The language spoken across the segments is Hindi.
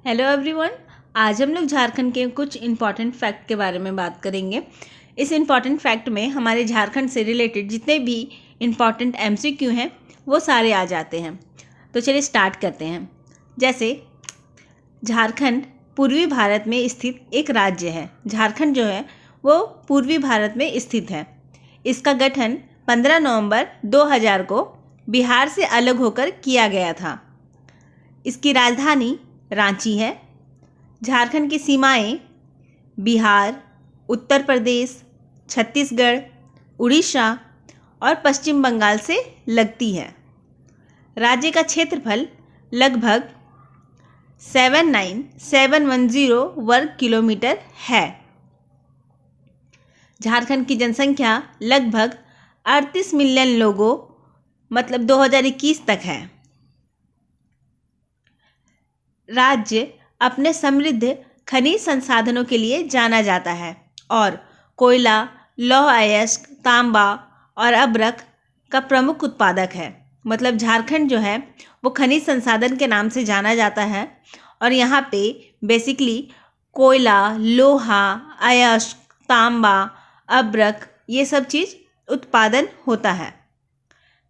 Hello everyone. आज हम लोग झारखंड के कुछ इम्पॉर्टेंट फैक्ट के बारे में बात करेंगे। इस इम्पॉर्टेंट फैक्ट में हमारे झारखंड से रिलेटेड जितने भी इम्पॉर्टेंट एमसीक्यू हैं वो सारे आ जाते हैं। तो चलिए स्टार्ट करते हैं। जैसे झारखंड पूर्वी भारत में स्थित एक राज्य है। झारखंड जो है वो पूर्वी भारत में स्थित है। इसका गठन 15 नवंबर 2000 को बिहार से अलग होकर किया गया था। इसकी राजधानी रांची है। झारखंड की सीमाएं बिहार, उत्तर प्रदेश, छत्तीसगढ़, उड़ीसा और पश्चिम बंगाल से लगती है। राज्य का क्षेत्रफल लगभग 79710 वर्ग किलोमीटर है। झारखंड की जनसंख्या लगभग 38 मिलियन लोगों मतलब 2021 तक है। राज्य अपने समृद्ध खनिज संसाधनों के लिए जाना जाता है और कोयला, लौह अयस्क, तांबा और अब्रक का प्रमुख उत्पादक है। मतलब झारखंड जो है वो खनिज संसाधन के नाम से जाना जाता है और यहाँ पे बेसिकली कोयला, लोहा, अयस्क, तांबा, अब्रक ये सब चीज़ उत्पादन होता है।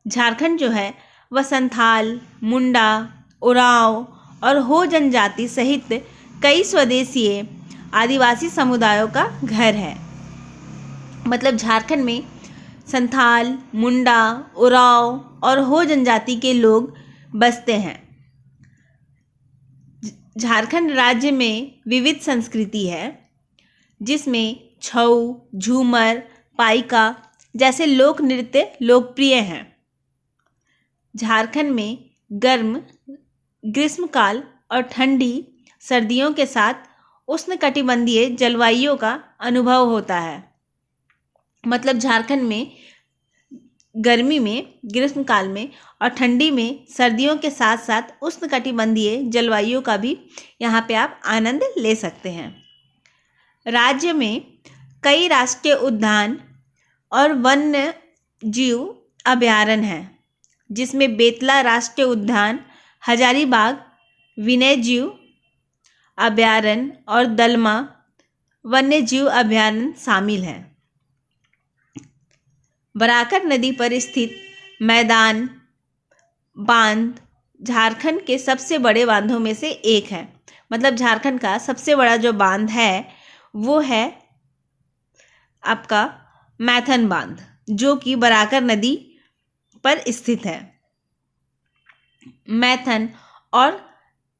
झारखंड जो है वह संथाल, मुंडा, उरांव और हो जनजाति सहित कई स्वदेशीय आदिवासी समुदायों का घर है। मतलब झारखंड में संथाल, मुंडा, उरांव और हो जनजाति के लोग बसते हैं। झारखंड राज्य में विविध संस्कृति है जिसमें छऊ, झूमर, पाइका जैसे लोक नृत्य लोकप्रिय हैं। झारखंड में गर्म ग्रीष्मकाल और ठंडी सर्दियों के साथ उष्णकटिबंधीय जलवायु का अनुभव होता है। मतलब झारखंड में गर्मी में, ग्रीष्मकाल में और ठंडी में, सर्दियों के साथ साथ उष्णकटिबंधीय जलवायु का भी यहाँ पे आप आनंद ले सकते हैं। राज्य में कई राष्ट्रीय उद्यान और वन्य जीव अभयारण्य हैं, जिसमें बेतला राष्ट्रीय उद्यान, हजारीबाग वन्यजीव अभयारण्य और दलमा वन्यजीव अभयारण्य शामिल हैं। बराकर नदी पर स्थित मैदान बांध झारखंड के सबसे बड़े बांधों में से एक है। मतलब झारखंड का सबसे बड़ा जो बांध है वो है आपका मैथन बांध, जो कि बराकर नदी पर स्थित है। मैथन और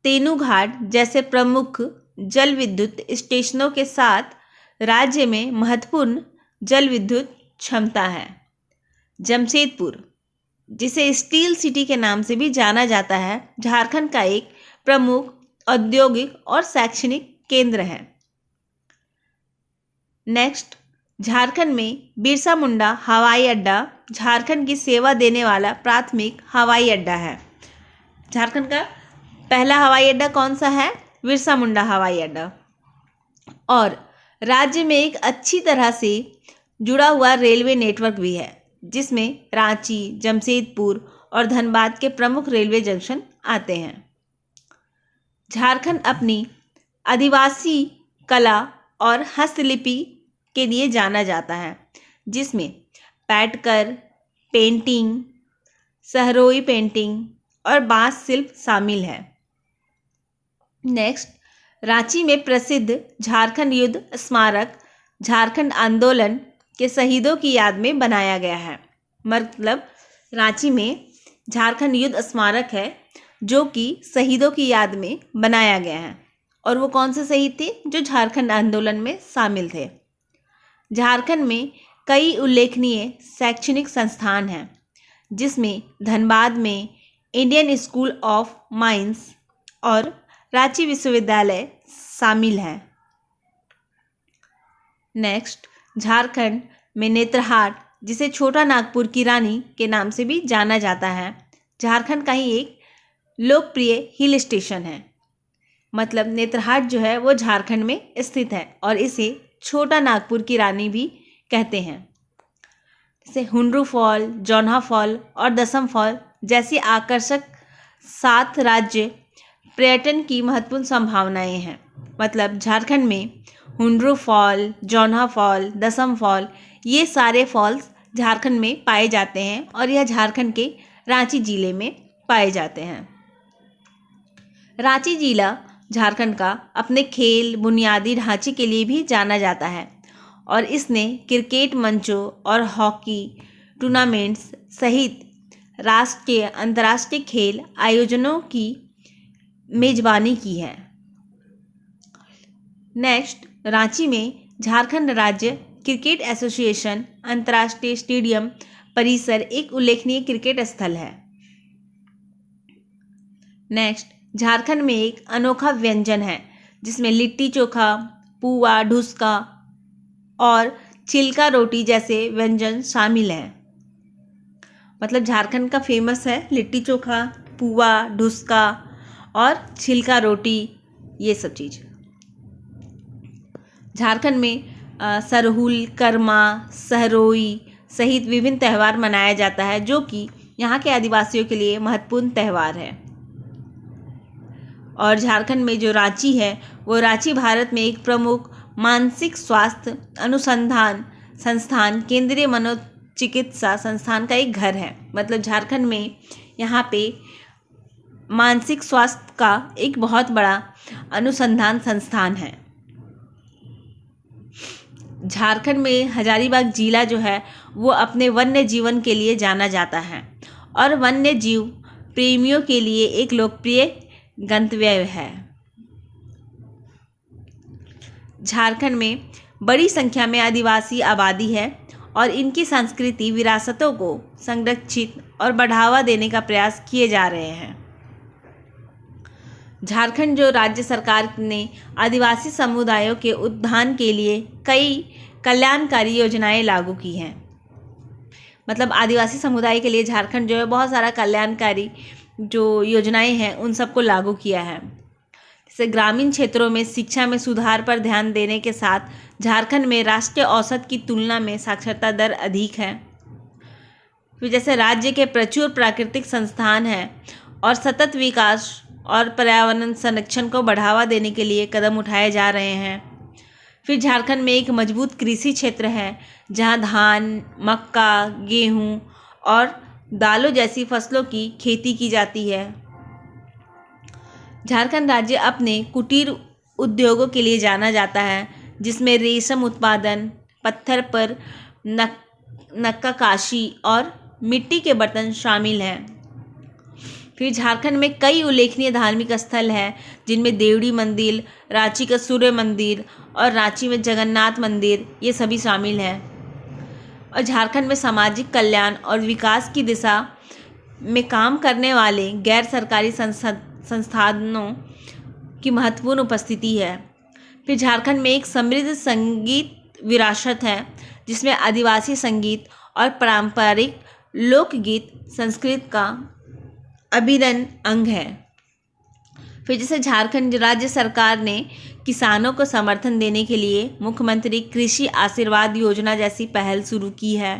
तेनूघाट जैसे प्रमुख जल विद्युत स्टेशनों के साथ राज्य में महत्वपूर्ण जल विद्युत क्षमता है। जमशेदपुर, जिसे स्टील सिटी के नाम से भी जाना जाता है, झारखंड का एक प्रमुख औद्योगिक और शैक्षणिक केंद्र है। नेक्स्ट, झारखंड में बिरसा मुंडा हवाई अड्डा झारखंड की सेवा देने वाला प्राथमिक हवाई अड्डा है। झारखंड का पहला हवाई अड्डा कौन सा है? बिरसा मुंडा हवाई अड्डा। और राज्य में एक अच्छी तरह से जुड़ा हुआ रेलवे नेटवर्क भी है, जिसमें रांची, जमशेदपुर और धनबाद के प्रमुख रेलवे जंक्शन आते हैं। झारखंड अपनी आदिवासी कला और हस्तलिपि के लिए जाना जाता है, जिसमें पैटकर पेंटिंग, सहरोई पेंटिंग और बांस शिल्प शामिल है। नेक्स्ट, रांची में प्रसिद्ध झारखंड युद्ध स्मारक झारखंड आंदोलन के शहीदों की याद में बनाया गया है। मतलब रांची में झारखंड युद्ध स्मारक है जो कि शहीदों की याद में बनाया गया है। और वो कौन से शहीद थे? जो झारखंड आंदोलन में शामिल थे। झारखंड में कई उल्लेखनीय शैक्षणिक संस्थान हैं, जिसमें धनबाद में इंडियन स्कूल ऑफ माइंस और रांची विश्वविद्यालय शामिल है। नेक्स्ट, झारखंड में नेत्रहाट, जिसे छोटा नागपुर की रानी के नाम से भी जाना जाता है, झारखंड का ही एक लोकप्रिय हिल स्टेशन है। मतलब नेत्रहाट जो है वो झारखंड में स्थित है और इसे छोटा नागपुर की रानी भी कहते हैं। जैसे हुंड्रू फॉल, जौनहा फॉल और दसम फॉल जैसी आकर्षक 7 राज्य पर्यटन की महत्वपूर्ण संभावनाएं हैं। मतलब झारखंड में हुंड्रू फॉल, जौनहा फॉल, दसम फॉल, ये सारे फॉल्स झारखंड में पाए जाते हैं और यह झारखंड के रांची जिले में पाए जाते हैं। रांची जिला झारखंड का अपने खेल बुनियादी ढांचे के लिए भी जाना जाता है और इसने क्रिकेट मंचों और हॉकी टूर्नामेंट्स सहित राष्ट्रीय अंतर्राष्ट्रीय खेल आयोजनों की मेजबानी की है। नेक्स्ट, रांची में झारखंड राज्य क्रिकेट एसोसिएशन अंतर्राष्ट्रीय स्टेडियम परिसर एक उल्लेखनीय क्रिकेट स्थल है। नेक्स्ट, झारखंड में एक अनोखा व्यंजन है जिसमें लिट्टी चोखा, पुआ, ढुसका और छिलका रोटी जैसे व्यंजन शामिल हैं। मतलब झारखंड का फेमस है लिट्टी चोखा, पुआ, ढुसका और छिलका रोटी, ये सब चीज़। झारखंड में सरहुल, करमा, सहरोई सहित विभिन्न त्यौहार मनाया जाता है जो कि यहाँ के आदिवासियों के लिए महत्वपूर्ण त्यौहार है। और झारखंड में जो रांची है वो रांची भारत में एक प्रमुख मानसिक स्वास्थ्य अनुसंधान संस्थान केंद्रीय मनोचिकित्सा संस्थान का एक घर है। मतलब झारखंड में यहाँ पे मानसिक स्वास्थ्य का एक बहुत बड़ा अनुसंधान संस्थान है। झारखंड में हजारीबाग जिला जो है वो अपने वन्य जीवन के लिए जाना जाता है और वन्य जीव प्रेमियों के लिए एक लोकप्रिय गंतव्य है। झारखंड में बड़ी संख्या में आदिवासी आबादी है और इनकी सांस्कृतिक विरासतों को संरक्षित और बढ़ावा देने का प्रयास किए जा रहे हैं। झारखंड जो राज्य सरकार ने आदिवासी समुदायों के उत्थान के लिए कई कल्याणकारी योजनाएं लागू की हैं। मतलब आदिवासी समुदाय के लिए झारखंड जो है बहुत सारा कल्याणकारी जो योजनाएं हैं उन सबको लागू किया है। जैसे ग्रामीण क्षेत्रों में शिक्षा में सुधार पर ध्यान देने के साथ झारखंड में राष्ट्रीय औसत की तुलना में साक्षरता दर अधिक है। फिर जैसे राज्य के प्रचुर प्राकृतिक संस्थान हैं और सतत विकास और पर्यावरण संरक्षण को बढ़ावा देने के लिए कदम उठाए जा रहे हैं। फिर झारखंड में एक मजबूत कृषि क्षेत्र है जहां धान, मक्का, गेहूं और दालों जैसी फसलों की खेती की जाती है। झारखंड राज्य अपने कुटीर उद्योगों के लिए जाना जाता है जिसमें रेशम उत्पादन, पत्थर पर नक्काशी और मिट्टी के बर्तन शामिल हैं। फिर झारखंड में कई उल्लेखनीय धार्मिक स्थल हैं जिनमें देवड़ी मंदिर, रांची का सूर्य मंदिर और रांची में जगन्नाथ मंदिर, ये सभी शामिल हैं। और झारखंड में सामाजिक कल्याण और विकास की दिशा में काम करने वाले गैर सरकारी संस्थानों की महत्वपूर्ण उपस्थिति है। फिर झारखंड में एक समृद्ध संगीत विरासत है जिसमें आदिवासी संगीत और पारंपरिक लोकगीत संस्कृत का अभिन्न अंग है। फिर जैसे झारखंड राज्य सरकार ने किसानों को समर्थन देने के लिए मुख्यमंत्री कृषि आशीर्वाद योजना जैसी पहल शुरू की है।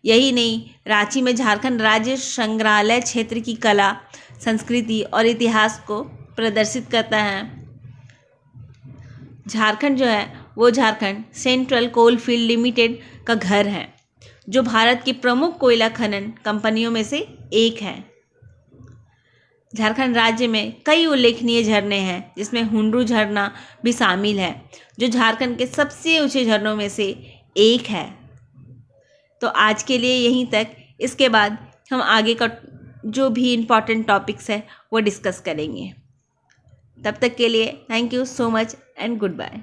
यही नहीं, रांची में झारखंड राज्य संग्रहालय क्षेत्र की कला, संस्कृति और इतिहास को प्रदर्शित करता है। झारखंड जो है वो Jharkhand Central Coal Field Limited का घर है जो भारत की प्रमुख कोयला खनन कंपनियों में से एक है। झारखंड राज्य में कई उल्लेखनीय झरने हैं जिसमें हुंड्रू झरना भी शामिल है जो झारखंड के सबसे ऊंचे झरनों में से एक है। तो आज के लिए यहीं तक। इसके बाद हम आगे का जो भी इम्पॉर्टेंट टॉपिक्स है वो डिस्कस करेंगे। तब तक के लिए thank you so much and good bye.